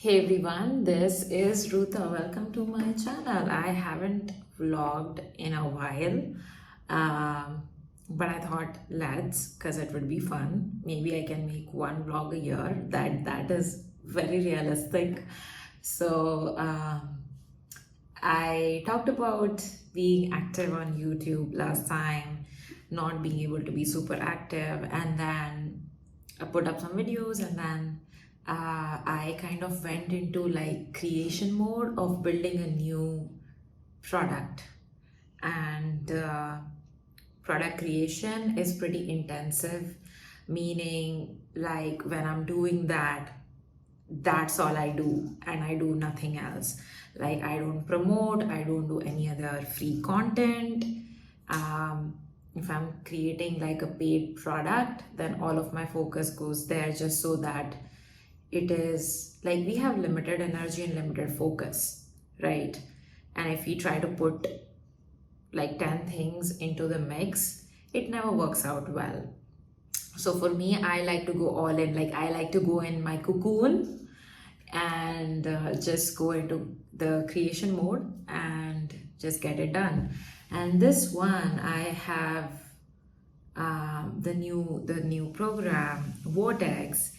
Hey everyone, this is Ruta. Welcome to my channel. I haven't vlogged in a while, but I thought let's, because it would be fun. Maybe I can make one vlog a year. That is very realistic. So I talked about being active on YouTube last time, not being able to be super active, and then I put up some videos, and then I kind of went into like creation mode of building a new product. And product creation is pretty intensive, meaning like when I'm doing that, that's all I do and I do nothing else. Like I don't promote, I don't do any other free content. If I'm creating like a paid product, then all of my focus goes there just so that it is like we have limited energy and limited focus, right? And if we try to put like 10 things into the mix, it never works out well. So for me, I like to go all in. Like I like to go in my cocoon and just go into the creation mode and just get it done. And this one, I have the new program Vortex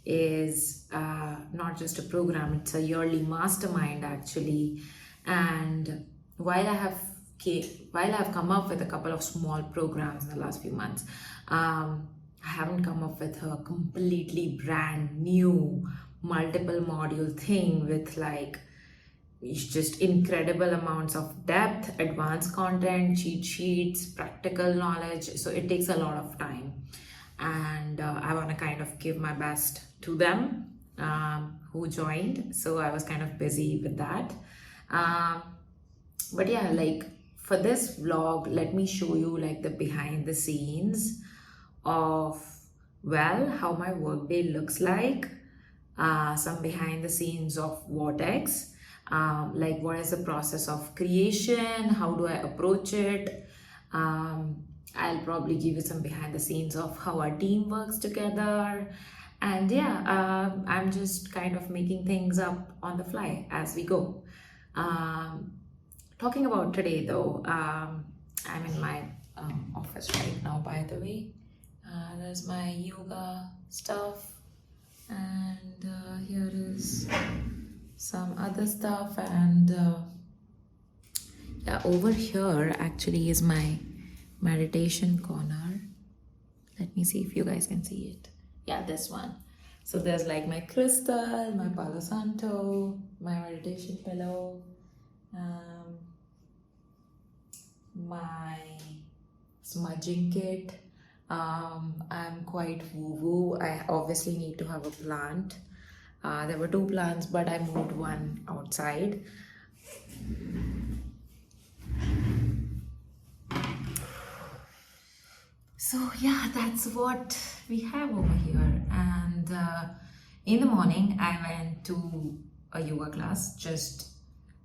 is not just a program, it's a yearly mastermind actually. And while I've come up with a couple of small programs in the last few months, I haven't come up with a completely brand new multiple module thing with like it's just incredible amounts of depth, advanced content, cheat sheets, practical knowledge. So it takes a lot of time, and I want to kind of give my best to them who joined. So I was kind of busy with that. But yeah, like for this vlog, let me show you like the behind the scenes of how my workday looks like. Some behind the scenes of Vortex. Like what is the process of creation, how do I approach it. I'll probably give you some behind the scenes of how our team works together. And yeah, I'm just kind of making things up on the fly as we go. Talking about today though, I'm in my office right now, by the way. There's my yoga stuff, and here is some other stuff, and yeah, over here actually is my meditation corner. Let me see if you guys can see it. Yeah, this one. So there's like my crystal, my Palo Santo, my meditation pillow, my smudging kit. I'm quite woo-woo. I obviously need to have a plant. There were 2 plants, but I moved one outside. So yeah, that's what we have over here. And in the morning, I went to a yoga class just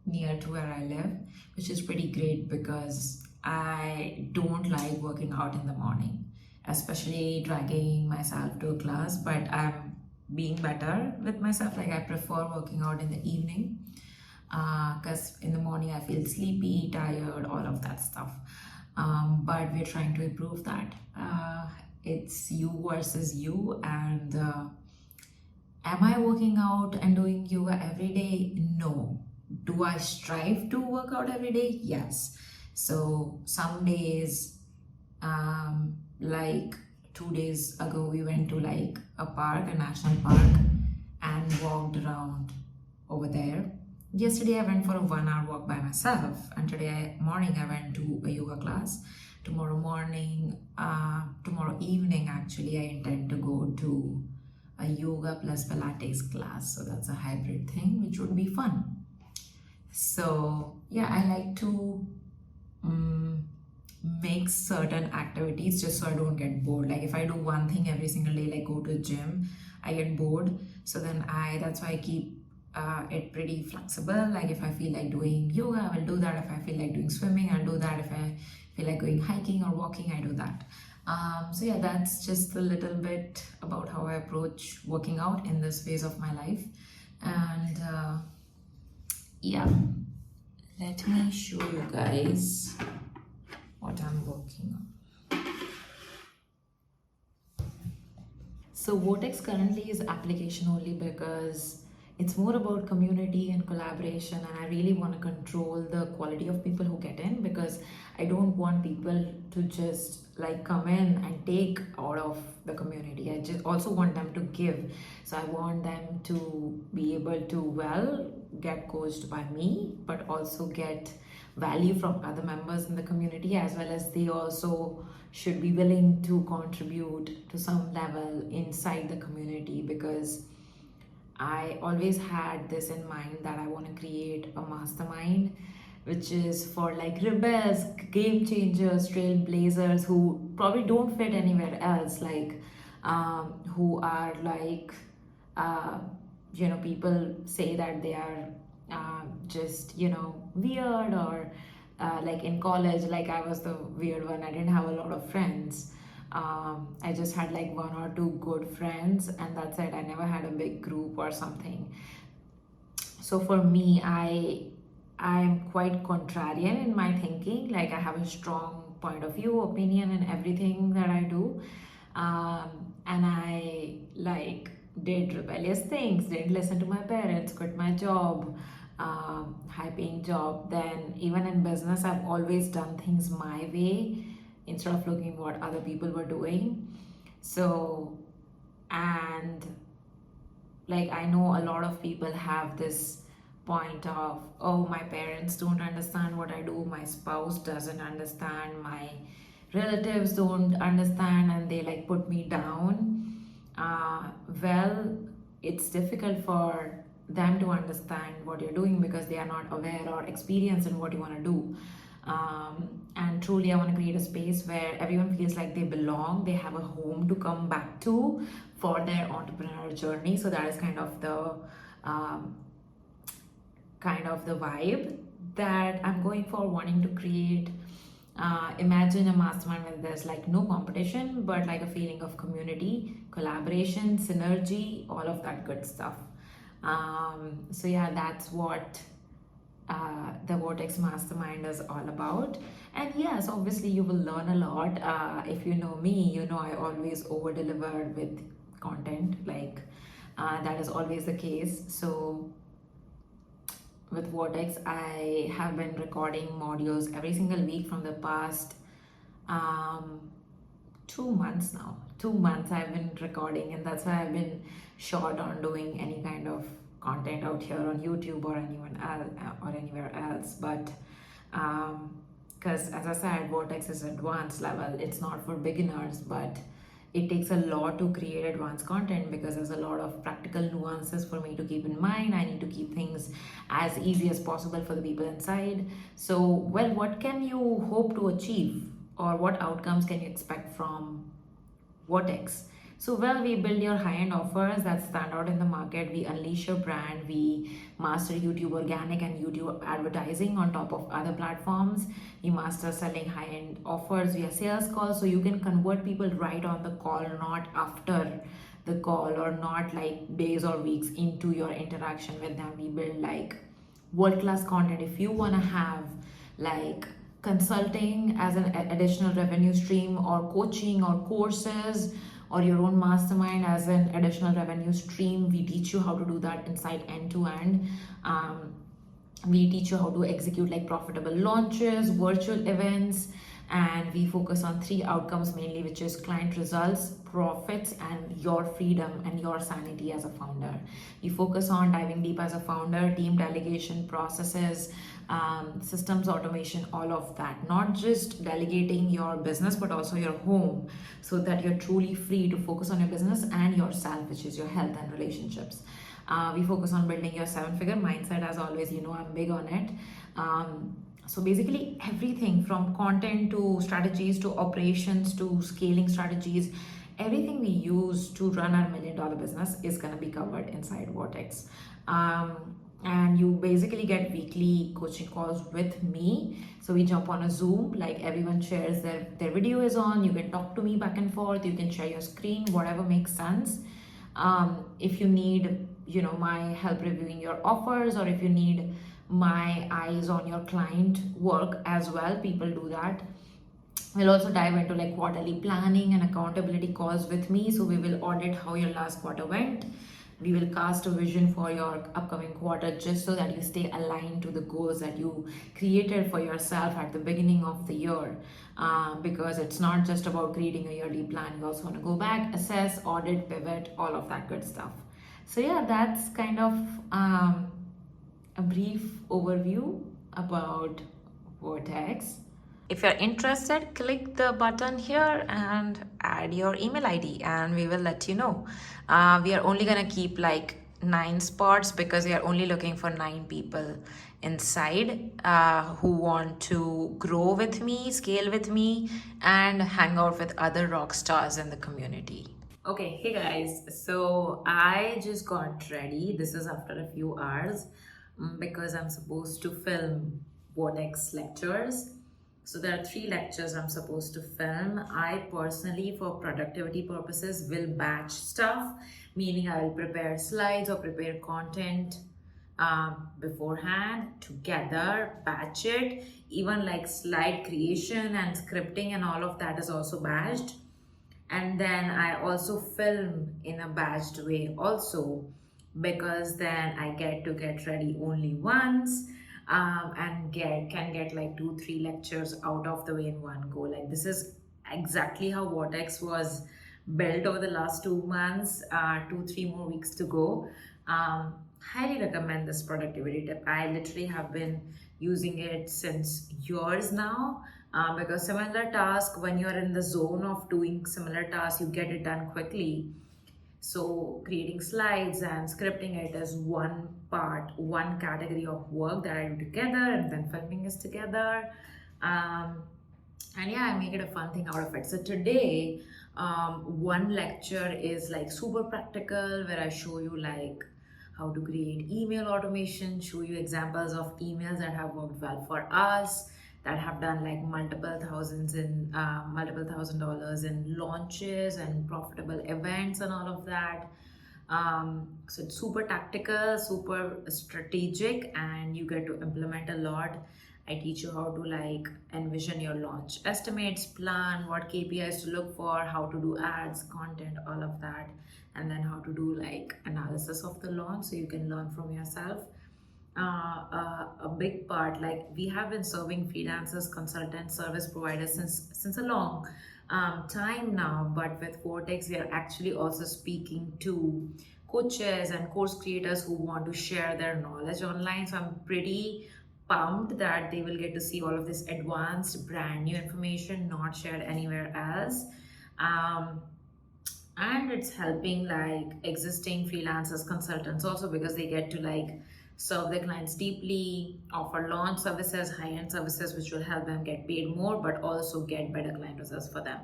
near to where I live, which is pretty great because I don't like working out in the morning, especially dragging myself to a class, but I'm being better with myself. Like I prefer working out in the evening because in the morning I feel sleepy, tired, all of that stuff. But we're trying to improve that. It's you versus you. And am I working out and doing yoga every day? No. Do I strive to work out every day? Yes. So some days, like 2 days ago, we went to like a park, a national park, and walked around over there. Yesterday I went for a 1-hour walk by myself, and today morning I went to a yoga class. Tomorrow evening actually, I intend to go to a yoga plus Pilates class. So that's a hybrid thing, which would be fun. So yeah, I like to make certain activities just so I don't get bored. Like if I do one thing every single day, like go to the gym, I get bored. So then that's why I keep it pretty flexible. Like if I feel like doing yoga, I will do that. If I feel like doing swimming, I'll do that. If I feel like going hiking or walking, I do that. So yeah, that's just a little bit about how I approach working out in this phase of my life. And Yeah, let me show you guys what I'm working on. So Vortex currently is application only because it's more about community and collaboration, and I really want to control the quality of people who get in, because I don't want people to just like come in and take out of the community. I just also want them to give. So I want them to be able to, well, get coached by me, but also get value from other members in the community, as well as they also should be willing to contribute to some level inside the community, because I always had this in mind that I want to create a mastermind which is for like rebels, game changers, trailblazers who probably don't fit anywhere else, like who are like, uh, people say that they are just, weird, or like in college, like I was the weird one. I didn't have a lot of friends. I just had like one or two good friends, and that's it. I never had a big group or something. So for me, I'm quite contrarian in my thinking. Like I have a strong point of view, opinion in everything that I do. And I like did rebellious things, didn't listen to my parents, quit my job, high paying job. Then even in business, I've always done things my way instead of looking what other people were doing. So, and like I know a lot of people have this point of, oh, my parents don't understand what I do, my spouse doesn't understand, my relatives don't understand, and they like put me down. Well, it's difficult for them to understand what you're doing because they are not aware or experienced in what you want to do. And truly, I want to create a space where everyone feels like they belong, they have a home to come back to for their entrepreneurial journey. So that is um, kind of the vibe that I'm going for, wanting to create. Imagine a mastermind where there's like no competition, but like a feeling of community, collaboration, synergy, all of that good stuff. So yeah, that's what the Vortex Mastermind is all about. And yes, obviously you will learn a lot. If you know me, you know I always over deliver with content. Like that is always the case. So with Vortex, I have been recording modules every single week from the past um, 2 months now. 2 months I've been recording, and that's why I've been short on doing any kind of content out here on YouTube or anyone else or anywhere else. But because as I said, Vortex is advanced level. It's not for beginners, but it takes a lot to create advanced content because there's a lot of practical nuances for me to keep in mind. I need to keep things as easy as possible for the people inside. So, well, what can you hope to achieve, or what outcomes can you expect from Vortex? So, well, we build your high-end offers that stand out in the market. We unleash your brand. We master YouTube organic and YouTube advertising on top of other platforms. We master selling high-end offers via sales calls, so you can convert people right on the call, not after the call, or not like days or weeks into your interaction with them. We build like world-class content. If you want to have like consulting as an additional revenue stream, or coaching or courses, or your own mastermind as an additional revenue stream, we teach you how to do that inside end to end. We teach you how to execute like profitable launches, virtual events, and we focus on three outcomes mainly, which is client results, profits, and your freedom and your sanity as a founder. We focus on diving deep as a founder, team delegation, processes, systems automation, all of that. Not just delegating your business, but also your home, so that you're truly free to focus on your business and yourself, which is your health and relationships. We focus on building your seven-figure mindset. As always, you know I'm big on it. So basically everything from content to strategies to operations to scaling strategies, everything we use to run our $1 million business is going to be covered inside Vortex. And you basically get weekly coaching calls with me. So we jump on a Zoom, like everyone shares their video is on. You can talk to me back and forth. You can share your screen, whatever makes sense. If you need my help reviewing your offers, or if you need my eyes on your client work as well, people do that. We'll also dive into like quarterly planning and accountability calls with me. So we will audit how your last quarter went. We will cast a vision for your upcoming quarter just so that you stay aligned to the goals that you created for yourself at the beginning of the year. Because it's not just about creating a yearly plan, you also want to go back, assess, audit, pivot, all of that good stuff. So, yeah, that's kind of a brief overview about Vortex. If you're interested, click the button here and add your email ID and we will let you know. We are only gonna keep like 9 spots because we are only looking for 9 people inside who want to grow with me, scale with me, and hang out with other rock stars in the community. Okay, hey guys, so I just got ready. This is after a few hours because I'm supposed to film Vortex Lectures. So there are 3 lectures I'm supposed to film. I personally, for productivity purposes, will batch stuff, meaning I will prepare slides or prepare content beforehand together, batch it. Even like slide creation and scripting and all of that is also batched. And then I also film in a batched way also, because then I get to get ready only once. And can get like 2-3 lectures out of the way in one go. Like this is exactly how Vortex was built over the last 2 months. 2-3 more weeks to go. Highly recommend this productivity tip. I literally have been using it since years now. Because similar task, when you're in the zone of doing similar tasks, you get it done quickly. So creating slides and scripting it is one part, one category of work that I do together, and then filming is together. And yeah, I make it a fun thing out of it. So today, one lecture is like super practical, where I show you like how to create email automation, show you examples of emails that have worked well for us, that have done like multiple $1,000s in launches and profitable events and all of that. So it's super tactical, super strategic, and you get to implement a lot. I teach you how to like envision your launch estimates, plan what KPIs to look for, how to do ads, content, all of that, and then how to do like analysis of the launch so you can learn from yourself. A big part, like we have been serving freelancers, consultants, service providers since a long time now, but with Vortex we are actually also speaking to coaches and course creators who want to share their knowledge online. So I'm pretty pumped that they will get to see all of this advanced brand new information not shared anywhere else. And it's helping like existing freelancers, consultants also, because they get to like serve their clients deeply, offer launch services, high-end services, which will help them get paid more, but also get better client results for them.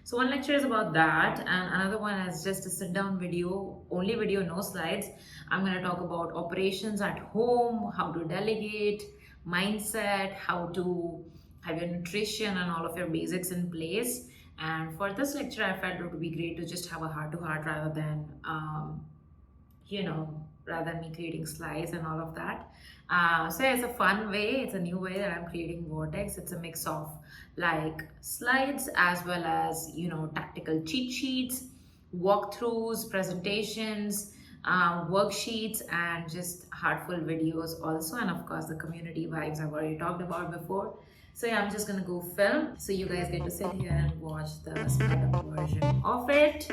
So one lecture is about that, and another one is just a sit-down video, only video, no slides. I'm going to talk about operations at home, how to delegate, mindset, how to have your nutrition and all of your basics in place. And for this lecture, I felt it would be great to just have a heart-to-heart rather than rather than me creating slides and all of that. So it's a fun way, it's a new way that I'm creating Vortex. It's a mix of like slides as well as, tactical cheat sheets, walkthroughs, presentations, worksheets, and just heartful videos also. And of course, the community vibes I've already talked about before. So yeah, I'm just gonna go film. So you guys get to sit here and watch the sped up version of it.